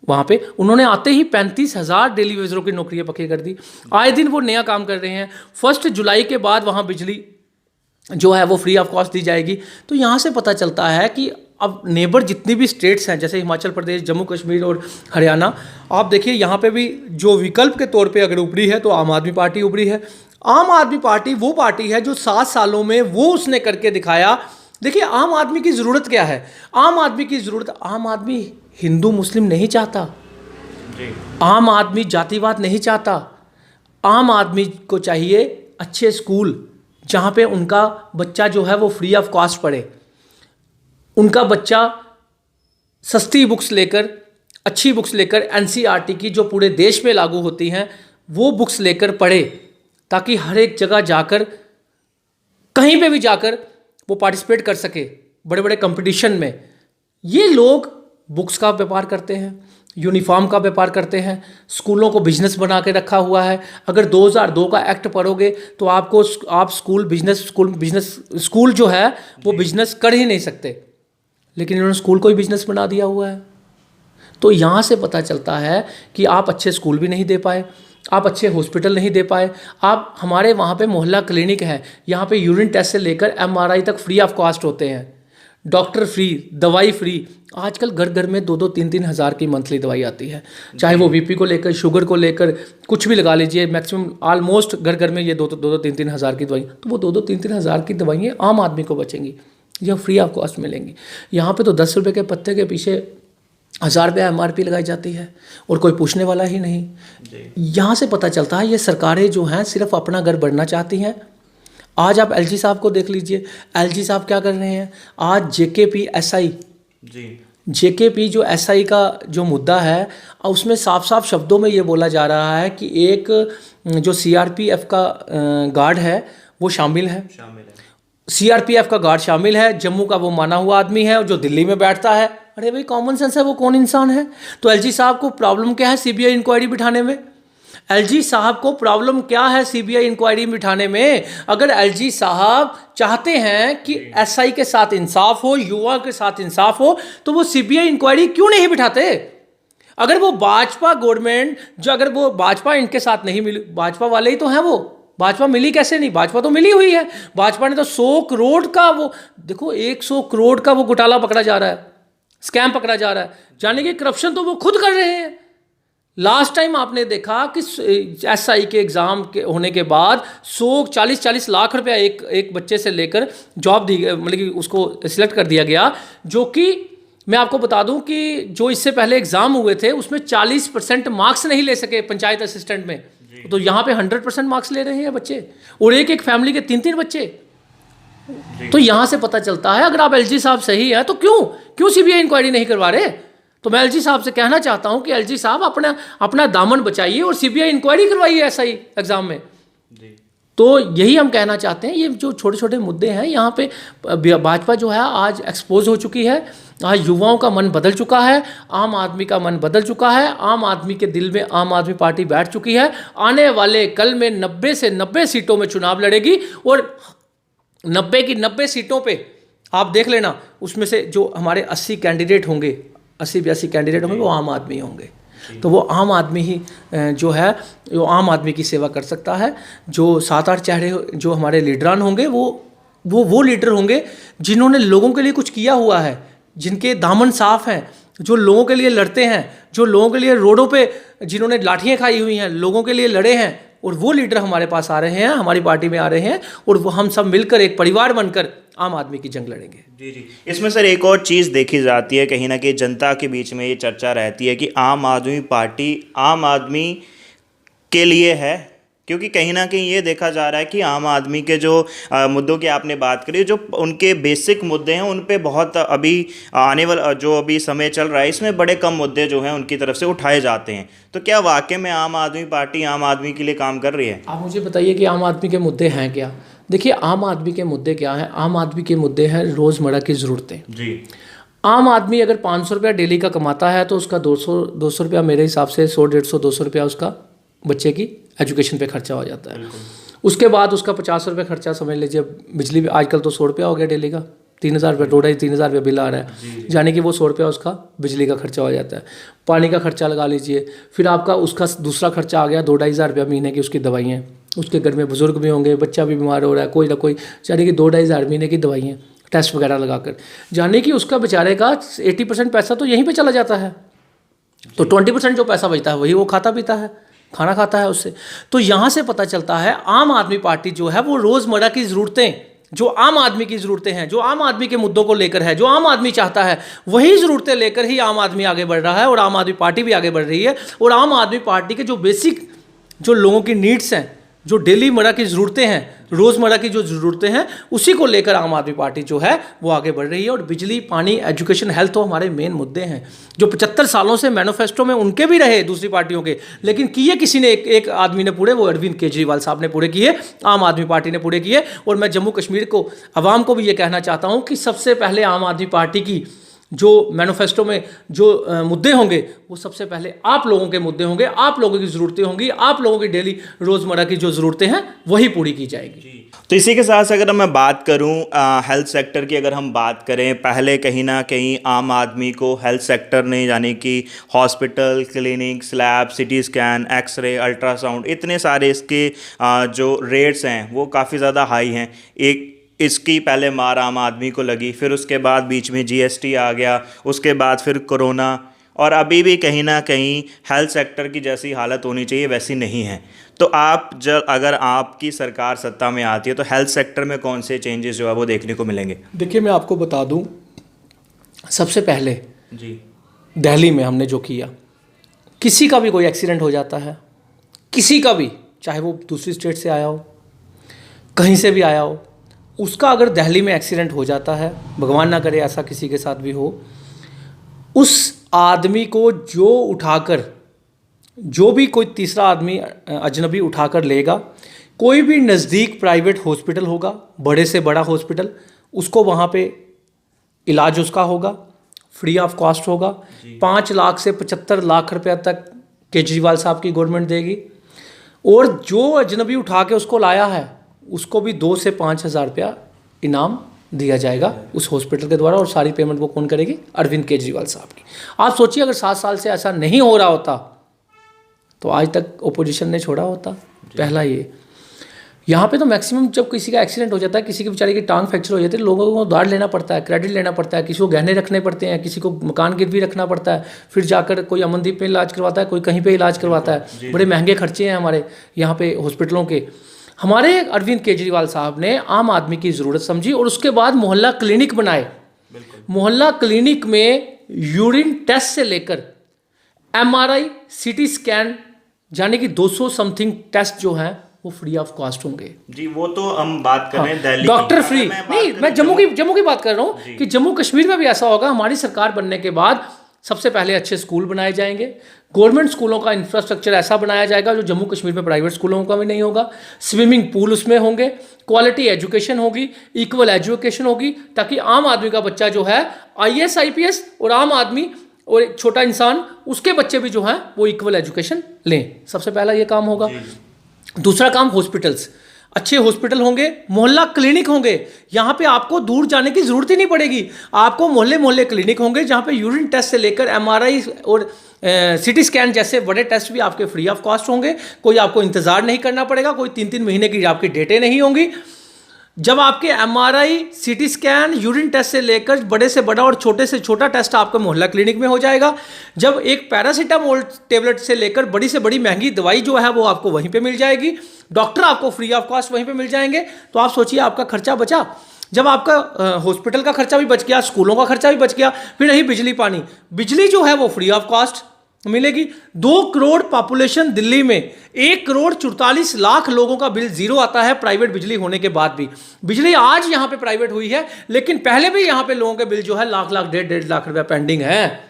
Speaker 1: वहाँ पे उन्होंने आते ही 35,000 डेली वेजरों की नौकरियाँ पक्की कर दी। आए दिन वो नया काम कर रहे हैं। 1 जुलाई के बाद वहाँ बिजली जो है वो फ्री ऑफ कॉस्ट दी जाएगी। तो यहाँ से पता चलता है कि अब नेबर जितनी भी स्टेट्स हैं, जैसे हिमाचल प्रदेश, जम्मू कश्मीर और हरियाणा, आप देखिए यहाँ पे भी जो विकल्प के तौर पे अगर उभरी है तो आम आदमी पार्टी उभरी है। आम आदमी पार्टी वो पार्टी है जो 7 सालों में वो उसने करके दिखाया। देखिए आम आदमी की ज़रूरत क्या है? आम आदमी की ज़रूरत, आम आदमी हिंदू मुस्लिम नहीं चाहता, आम आदमी जातिवाद नहीं चाहता। आम आदमी को चाहिए अच्छे स्कूल जहाँ पे उनका बच्चा जो है वो फ्री ऑफ कॉस्ट पढ़े, उनका बच्चा सस्ती बुक्स लेकर, अच्छी बुक्स लेकर, एनसीईआरटी की जो पूरे देश में लागू होती हैं वो बुक्स लेकर पढ़े, ताकि हर एक जगह जाकर, कहीं पे भी जाकर वो पार्टिसिपेट कर सके बड़े बड़े कंपटीशन में। ये लोग बुक्स का व्यापार करते हैं, यूनिफॉर्म का व्यापार करते हैं, स्कूलों को बिजनेस बना के रखा हुआ है। अगर 2002 का एक्ट पढ़ोगे तो आप स्कूल जो है वो बिजनेस कर ही नहीं सकते, लेकिन इन्होंने स्कूल को ही बिजनेस बना दिया हुआ है। तो यहाँ से पता चलता है कि आप अच्छे स्कूल भी नहीं दे पाए, आप अच्छे हॉस्पिटल नहीं दे पाए। आप, हमारे वहाँ पे मोहल्ला क्लिनिक है, यहाँ पे यूरिन टेस्ट से लेकर एमआरआई तक फ्री ऑफ कॉस्ट होते हैं, डॉक्टर फ्री, दवाई फ्री। आजकल घर घर में 2-2, 3-3 हज़ार की मंथली दवाई आती है, चाहे वो बीपी को लेकर, शुगर को लेकर, कुछ भी लगा लीजिए। मैक्सिमम ऑलमोस्ट घर घर में ये 2-2, 3-3 हज़ार की दवाई। तो वो 2-2, 3-3 हज़ार की दवाइयाँ आम आदमी को बचेंगी या फ्री ऑफ कॉस्ट मिलेंगी। यहाँ पे तो 10 रुपये के पत्ते के पीछे 1000 रुपये एमआरपी लगाई जाती है और कोई पूछने वाला ही नहीं। यहाँ से पता चलता है ये सरकारें जो हैं सिर्फ अपना घर बढ़ना चाहती हैं। आज आप एलजी साहब को देख लीजिए, एलजी साहब क्या कर रहे हैं? आज जेकेपी एसआई, जेकेपी जो एसआई का जो मुद्दा है, उसमें साफ साफ शब्दों में ये बोला जा रहा है कि एक जो सीआरपीएफ का गार्ड है वो शामिल है, सीआरपीएफ का गार्ड शामिल है, जम्मू का वो माना हुआ आदमी है जो दिल्ली में बैठता है। अरे भाई कॉमन सेंस है, वो कौन इंसान है? तो एलजी साहब को प्रॉब्लम क्या है सीबीआई इंक्वायरी बिठाने में? एलजी साहब को प्रॉब्लम क्या है सीबीआई इंक्वायरी बिठाने में? अगर एलजी साहब चाहते हैं कि एसआई के साथ इंसाफ हो, युवा के साथ इंसाफ हो, तो वो सीबीआई इंक्वायरी क्यों नहीं बिठाते? अगर वो भाजपा गवर्नमेंट, जो अगर वो भाजपा इनके साथ नहीं मिली, भाजपा वाले ही तो हैं, वो भाजपा मिली कैसे नहीं? भाजपा तो मिली हुई है। भाजपा ने तो 100 करोड़ का वो, देखो 100 करोड़ का वो घोटाला पकड़ा जा रहा है, स्कैम पकड़ा जा रहा है, जाने की करप्शन तो वो खुद कर रहे हैं। लास्ट टाइम आपने देखा कि एसआई के एग्ज़ाम के होने के बाद 140 लाख रुपया एक बच्चे से लेकर जॉब दी, मतलब कि उसको सिलेक्ट कर दिया गया, जो कि मैं आपको बता दूं कि जो इससे पहले एग्ज़ाम हुए थे उसमें 40% मार्क्स नहीं ले सके पंचायत असिस्टेंट में, तो यहाँ पे 100% मार्क्स ले रहे हैं बच्चे, और एक फैमिली के 3-3 बच्चे। तो यहाँ से पता चलता है अगर आप एलजी साहब सही है तो क्यों सीबीआई इंक्वायरी नहीं करवा रहे? तो मैं एलजी साहब से कहना चाहता हूं कि एलजी साहब अपना दामन बचाइए और सीबीआई इंक्वायरी करवाइए एसआई एग्जाम में। तो यही हम कहना चाहते हैं, ये जो छोटे छोटे मुद्दे हैं यहाँ पे भाजपा जो है आज एक्सपोज हो चुकी है। आज युवाओं का मन बदल चुका है, आम आदमी का मन बदल चुका है, आम आदमी के दिल में आम आदमी पार्टी बैठ चुकी है। आने वाले कल में 90 से 90 सीटों में चुनाव लड़ेगी और 90 की 90 सीटों पे आप देख लेना, उसमें से जो हमारे 80 कैंडिडेट होंगे, 80-82 कैंडिडेट होंगे, वो आम आदमी होंगे। तो वो आम आदमी ही जो है वो आम आदमी की सेवा कर सकता है। जो 7-8 चेहरे जो हमारे लीडरान होंगे वो लीडर होंगे जिन्होंने लोगों के लिए कुछ किया हुआ है, जिनके दामन साफ हैं, जो लोगों के लिए लड़ते हैं, जो लोगों के लिए रोडों पे जिन्होंने लाठियाँ खाई हुई हैं, लोगों के लिए लड़े हैं। और वो लीडर हमारे पास आ रहे हैं, हमारी पार्टी में आ रहे हैं और वो हम सब मिलकर एक परिवार बनकर आम आदमी की जंग लड़ेंगे।
Speaker 2: जी जी। इसमें सर एक और चीज़ देखी जाती है, कहीं ना कहीं जनता के बीच में ये चर्चा रहती है कि आम आदमी पार्टी आम आदमी के लिए है, क्योंकि कहीं ना कहीं ये देखा जा रहा है कि आम आदमी के जो मुद्दों की आपने बात करी, जो उनके बेसिक मुद्दे हैं उन पे बहुत अभी आने वाला जो अभी समय चल रहा है इसमें बड़े कम मुद्दे जो हैं उनकी तरफ से उठाए जाते हैं। तो क्या वाकई में आम आदमी पार्टी आम आदमी के लिए काम कर रही है?
Speaker 1: आप मुझे बताइए कि आम आदमी के मुद्दे हैं क्या। देखिए, आम आदमी के मुद्दे क्या हैं? आम आदमी के मुद्दे हैं रोज़मर्रा की ज़रूरतें।
Speaker 2: जी।
Speaker 1: आम आदमी अगर 500 रुपया डेली का कमाता है तो उसका 200 रुपया, मेरे हिसाब से 100-150-200 रुपया उसका बच्चे की एजुकेशन पे खर्चा हो जाता है। उसके बाद उसका 50 रुपये खर्चा समझ लीजिए बिजली भी, आजकल तो 100 रुपया हो गया डेली का, 3000 रुपये, 2-3,000 रुपये बिल आ रहा है, यानी कि वो 100 रुपया उसका बिजली का खर्चा हो जाता है। पानी का खर्चा लगा लीजिए, फिर आपका उसका दूसरा खर्चा आ गया 2-2,500 रुपया महीने की उसकी दवाइयाँ, उसके घर में बुजुर्ग भी होंगे, बच्चा भी बीमार हो रहा है, कोई ना कोई, यानी कि 2-2,500 महीने की दवाइयाँ, टेस्ट वगैरह लगाकर, यानी कि उसका बेचारे का 80% पैसा तो यहीं पे चला जाता है। तो 20% जो पैसा बचता है वही वो खाता पीता है, खाना खाता है उससे। तो यहाँ से पता चलता है आम आदमी पार्टी जो है वो रोज़मर्रा की ज़रूरतें, जो आम आदमी की ज़रूरतें हैं, जो आम आदमी के मुद्दों को लेकर है, जो आम आदमी चाहता है, वही ज़रूरतें लेकर ही आम आदमी आगे बढ़ रहा है और आम आदमी पार्टी भी आगे बढ़ रही है। और आम आदमी पार्टी के जो बेसिक जो लोगों की नीड्स हैं, जो डेली मर्रा की ज़रूरतें हैं, रोज़मर्रा की जो ज़रूरतें हैं, उसी को लेकर आम आदमी पार्टी जो है वो आगे बढ़ रही है। और बिजली, पानी, एजुकेशन, हेल्थ तो हमारे मेन मुद्दे हैं, जो 75 सालों से मैनिफेस्टो में उनके भी रहे दूसरी पार्टियों के, लेकिन किए किसी ने, एक आदमी ने पूरे, वो अरविंद केजरीवाल साहब ने पूरे किए, आम आदमी पार्टी ने पूरे किए। और मैं जम्मू कश्मीर को, अवाम को भी ये कहना चाहता हूँ कि सबसे पहले आम आदमी पार्टी की जो मैनिफेस्टो में जो मुद्दे होंगे वो सबसे पहले आप लोगों के मुद्दे होंगे, आप लोगों की ज़रूरतें होंगी, आप लोगों की डेली रोज़मर्रा की जो ज़रूरतें हैं वही पूरी की जाएगी।
Speaker 2: तो इसी के साथ अगर मैं बात करूं हेल्थ सेक्टर की, अगर हम बात करें, पहले कहीं ना कहीं आम आदमी को हेल्थ सेक्टर ने, यानी कि hospital, clinic, lab, CT scan, x ray, ultrasound, इतने सारे इसके जो रेट्स हैं वो काफ़ी ज़्यादा हाई हैं। इसकी पहले मार आम आदमी को लगी, फिर उसके बाद बीच में जीएसटी आ गया, उसके बाद फिर कोरोना, और अभी भी कहीं ना कहीं हेल्थ सेक्टर की जैसी हालत होनी चाहिए वैसी नहीं है। तो आप अगर आपकी सरकार सत्ता में आती है तो हेल्थ सेक्टर में कौन से चेंजेस जो है वो देखने को मिलेंगे?
Speaker 1: देखिए, मैं आपको बता दूं, सबसे पहले
Speaker 2: जी,
Speaker 1: दिल्ली में हमने जो किया, किसी का भी कोई एक्सीडेंट हो जाता है, किसी का भी, चाहे वो दूसरी स्टेट से आया हो, कहीं से भी आया हो, उसका अगर दिल्ली में एक्सीडेंट हो जाता है, भगवान ना करे ऐसा किसी के साथ भी हो, उस आदमी को जो उठाकर, जो भी कोई तीसरा आदमी अजनबी उठाकर लेगा, कोई भी नज़दीक प्राइवेट हॉस्पिटल होगा, बड़े से बड़ा हॉस्पिटल, उसको वहाँ पे इलाज उसका होगा, फ्री ऑफ कॉस्ट होगा। 5 लाख से 75 लाख रुपया तक केजरीवाल साहब की गवर्नमेंट देगी। और जो अजनबी उठा के उसको लाया है उसको भी 2 से 5 हज़ार रुपया इनाम दिया जाएगा उस हॉस्पिटल के द्वारा। और सारी पेमेंट वो कौन करेगी? अरविंद केजरीवाल साहब की। आप सोचिए, अगर 7 साल से ऐसा नहीं हो रहा होता तो आज तक ओपोजिशन ने छोड़ा होता? पहला ये, यहाँ पे तो मैक्सिमम जब किसी का एक्सीडेंट हो जाता है, किसी की बेचारे की टांग फ्रैक्चर हो जाती है, लोगों को उधार लेना पड़ता है, क्रेडिट लेना पड़ता है, किसी को गहने रखने पड़ते हैं, किसी को मकान गिरवी रखना पड़ता है, फिर जाकर कोई अमनदीप में इलाज करवाता है, कोई कहीं पे इलाज करवाता है। बड़े महंगे खर्चे हैं हमारे यहाँ पे हॉस्पिटलों के। हमारे अरविंद केजरीवाल साहब ने आम आदमी की ज़रूरत समझी और उसके बाद मोहल्ला क्लिनिक बनाए। मोहल्ला क्लिनिक में यूरिन टेस्ट से लेकर MRI, CT स्कैन, यानी कि 200 समथिंग टेस्ट जो हैं वो फ्री ऑफ कॉस्ट होंगे।
Speaker 2: जी, वो तो हम बात कर रहे हैं दिल्ली
Speaker 1: डॉक्टर फ्री नहीं, मैं जम्मू की बात कर रहा हूँ कि जम्मू कश्मीर में भी ऐसा होगा। हमारी सरकार बनने के बाद सबसे पहले अच्छे स्कूल बनाए जाएंगे, गवर्नमेंट स्कूलों का इंफ्रास्ट्रक्चर ऐसा बनाया जाएगा जो जम्मू कश्मीर में प्राइवेट स्कूलों का भी नहीं होगा, स्विमिंग पूल उसमें होंगे, क्वालिटी एजुकेशन होगी, इक्वल एजुकेशन होगी, ताकि आम आदमी का बच्चा जो है IAS IPS और आम आदमी और एक छोटा इंसान उसके बच्चे भी जो हैं वो इक्वल एजुकेशन लें। सबसे पहला ये काम होगा। दूसरा काम हॉस्पिटल्स, अच्छे हॉस्पिटल होंगे, मोहल्ला क्लिनिक होंगे, यहाँ पे आपको दूर जाने की ज़रूरत ही नहीं पड़ेगी, आपको मोहल्ले मोहल्ले क्लिनिक होंगे जहाँ पे यूरिन टेस्ट से लेकर MRI और CT स्कैन जैसे बड़े टेस्ट भी आपके फ्री ऑफ कॉस्ट होंगे। कोई आपको इंतज़ार नहीं करना पड़ेगा, कोई 3-3 महीने की आपकी डेटें नहीं होंगी। जब आपके MRI CT scan urine test से लेकर बड़े से बड़ा और छोटे से छोटा टेस्ट आपका मोहल्ला क्लिनिक में हो जाएगा। जब एक पैरासीटामोल टेबलेट से लेकर बड़ी से बड़ी महंगी दवाई जो है वो आपको वहीं पे मिल जाएगी, डॉक्टर आपको फ्री ऑफ कॉस्ट वहीं पे मिल जाएंगे। तो आप सोचिए आपका खर्चा बचा। जब आपका हॉस्पिटल का खर्चा भी बच गया, स्कूलों का खर्चा भी बच गया, फिर नहीं बिजली पानी, बिजली जो है वो फ्री ऑफ कॉस्ट मिलेगी। 2 करोड़ पॉपुलेशन दिल्ली में, 1 करोड़ 44 लाख लोगों का बिल जीरो आता है प्राइवेट बिजली होने के बाद भी। बिजली आज यहाँ पे प्राइवेट हुई है, लेकिन पहले भी यहाँ पे लोगों के बिल जो है लाख लाख 1.5 लाख रुपया पेंडिंग है।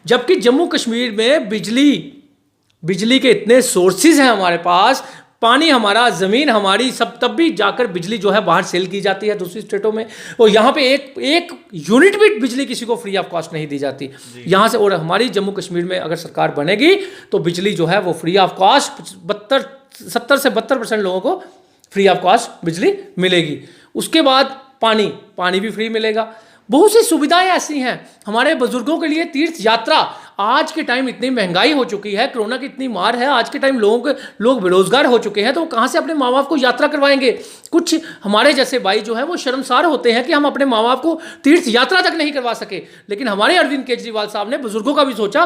Speaker 1: जबकि जम्मू कश्मीर में बिजली के इतने सोर्सेज हैं हमारे पास, पानी हमारा, ज़मीन हमारी, सब, तब भी जाकर बिजली जो है बाहर सेल की जाती है दूसरी स्टेटों में, और यहाँ पे एक यूनिट भी बिजली किसी को फ्री ऑफ कॉस्ट नहीं दी जाती यहाँ से। और हमारी जम्मू कश्मीर में अगर सरकार बनेगी तो बिजली जो है वो फ्री ऑफ कॉस्ट 70 से 72% लोगों को फ्री ऑफ कॉस्ट बिजली मिलेगी। उसके बाद पानी भी फ्री मिलेगा। बहुत सी सुविधाएं ऐसी हैं हमारे बुजुर्गों के लिए। तीर्थ यात्रा, आज के टाइम इतनी महंगाई हो चुकी है, कोरोना की इतनी मार है, आज के टाइम लोग बेरोजगार हो चुके हैं, तो कहाँ से अपने माँ बाप को यात्रा करवाएंगे। कुछ हमारे जैसे भाई जो है वो शर्मसार होते हैं कि हम अपने माँ बाप को तीर्थ यात्रा तक नहीं करवा सके, लेकिन हमारे अरविंद केजरीवाल साहब ने बुजुर्गों का भी सोचा।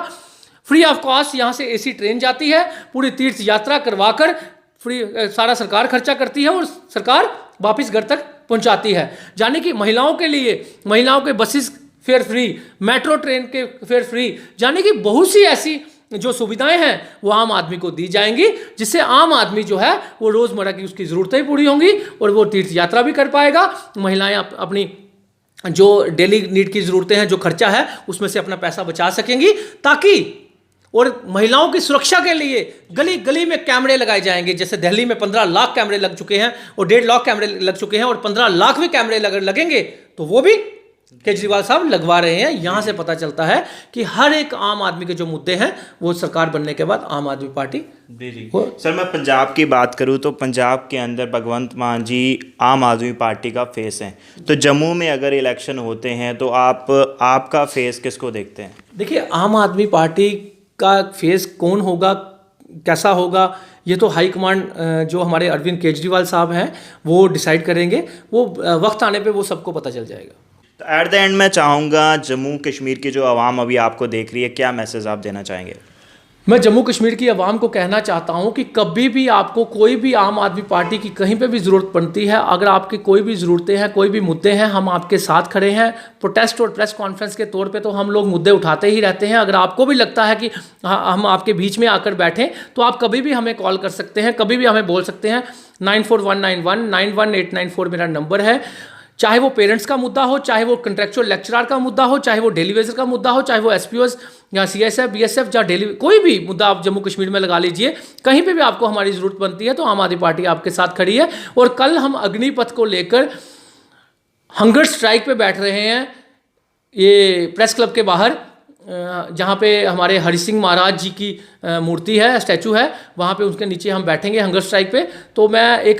Speaker 1: फ्री ऑफ कॉस्ट यहाँ से AC ट्रेन जाती है, पूरी तीर्थ यात्रा करवाकर फ्री, सारा सरकार खर्चा करती है और सरकार वापिस घर तक पहुंचाती है। यानी कि महिलाओं के लिए, महिलाओं के buses fair free, metro train के फेयर फ्री, यानी कि बहुत सी ऐसी जो सुविधाएं हैं वो आम आदमी को दी जाएंगी, जिससे आम आदमी जो है वो रोज़मर्रा की उसकी ज़रूरतें पूरी होंगी और वो तीर्थ यात्रा भी कर पाएगा। महिलाएं अपनी जो डेली नीड की ज़रूरतें हैं, जो खर्चा है, उसमें से अपना पैसा बचा सकेंगी, ताकि, और महिलाओं की सुरक्षा के लिए गली गली में कैमरे लगाए जाएंगे। जैसे दिल्ली में 15 लाख कैमरे लग चुके हैं और 1.5 लाख कैमरे लग चुके हैं, और 15 लाख भी कैमरे लगेंगे, तो वो भी केजरीवाल साहब लगवा रहे हैं। यहाँ से पता चलता है कि हर एक आम आदमी के जो मुद्दे हैं वो सरकार बनने के बाद आम आदमी पार्टी।
Speaker 2: जी सर, मैं पंजाब की बात करूँ तो पंजाब के अंदर भगवंत मान जी आम आदमी पार्टी का फेस हैं, तो जम्मू में अगर इलेक्शन होते हैं तो आपका फेस किसको देखते हैं? देखिए, आम आदमी पार्टी का फेस कौन होगा, कैसा होगा, ये तो हाईकमांड जो हमारे अरविंद केजरीवाल साहब हैं वो डिसाइड करेंगे। वो वक्त आने पे वो सबको पता चल जाएगा। तो एट द एंड मैं चाहूँगा, जम्मू कश्मीर की जो आवाम अभी आपको देख रही है, क्या मैसेज आप देना चाहेंगे? मैं जम्मू कश्मीर की आवाम को कहना चाहता हूं कि कभी भी आपको कोई भी आम आदमी पार्टी की कहीं पे भी ज़रूरत पड़ती है, अगर आपकी कोई भी ज़रूरतें हैं, कोई भी मुद्दे हैं, हम आपके साथ खड़े हैं। प्रोटेस्ट और प्रेस कॉन्फ्रेंस के तौर पे तो हम लोग मुद्दे उठाते ही रहते हैं। अगर आपको भी लगता है कि हम आपके बीच में आकर बैठें, तो आप कभी भी हमें कॉल कर सकते हैं, कभी भी हमें बोल सकते हैं। 9419191894 मेरा नंबर है। चाहे वो पेरेंट्स का मुद्दा हो, चाहे वो कंट्रेक्चुअल लेक्चरर का मुद्दा हो, चाहे वो डेली वेजर का मुद्दा हो, चाहे वो SPOs या CSF BSF या डेली, कोई भी मुद्दा आप जम्मू कश्मीर में लगा लीजिए। कहीं पे भी आपको हमारी ज़रूरत बनती है तो आम आदमी पार्टी आपके साथ खड़ी है। और कल हम अग्निपथ को लेकर हंगर स्ट्राइक पे बैठ रहे हैं, ये प्रेस क्लब के बाहर, जहाँ पे हमारे हरि सिंह महाराज जी की मूर्ति है, स्टैचू है, वहाँ पे उसके नीचे हम बैठेंगे हंगर स्ट्राइक पे। तो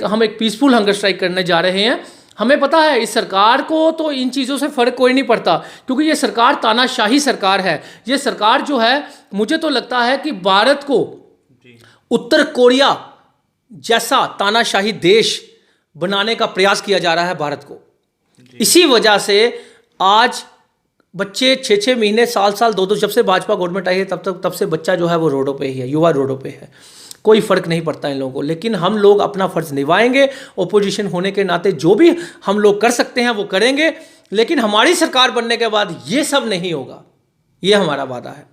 Speaker 2: हम एक पीसफुल हंगर स्ट्राइक करने जा रहे हैं। हमें पता है इस सरकार को तो इन चीज़ों से फ़र्क कोई नहीं पड़ता, क्योंकि ये सरकार तानाशाही सरकार है। ये सरकार जो है, मुझे तो लगता है कि भारत को उत्तर कोरिया जैसा तानाशाही देश बनाने का प्रयास किया जा रहा है भारत को। इसी वजह से आज बच्चे 6-6 महीने, साल 2-2, जब से भाजपा गवर्नमेंट आई है तब से बच्चा जो है वो रोडों पे ही है, युवा रोडों पे है। कोई फ़र्क नहीं पड़ता इन लोगों को, लेकिन हम लोग अपना फ़र्ज़ निभाएंगे। ओपोजिशन होने के नाते जो भी हम लोग कर सकते हैं वो करेंगे, लेकिन हमारी सरकार बनने के बाद ये सब नहीं होगा, ये हमारा वादा है।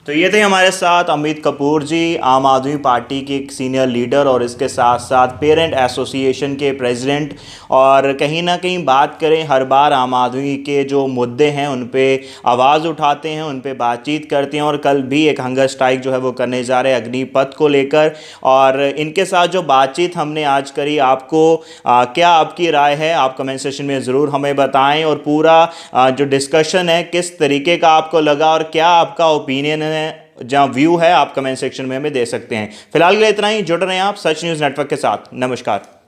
Speaker 2: तो ये थे हमारे साथ अमित कपूर जी, आम आदमी पार्टी के एक सीनियर लीडर और इसके साथ साथ पेरेंट एसोसिएशन के प्रेसिडेंट। और कहीं ना कहीं बात करें, हर बार आम आदमी के जो मुद्दे हैं उन पे आवाज़ उठाते हैं, उन पे बातचीत करते हैं। और कल भी एक हंगर स्ट्राइक जो है वो करने जा रहे हैं अग्निपथ को लेकर। और इनके साथ जो बातचीत हमने आज करी, आपको क्या आपकी राय है आप कमेंट सेक्शन में ज़रूर हमें बताएं। और पूरा जो डिस्कशन है किस तरीके का आपको लगा और क्या आपका ओपिनियन है, जहाँ व्यू है, आप कमेंट सेक्शन में हमें दे सकते हैं। फिलहाल के लिए इतना ही। जुड़ रहे हैं आप सच न्यूज़ नेटवर्क के साथ। नमस्कार।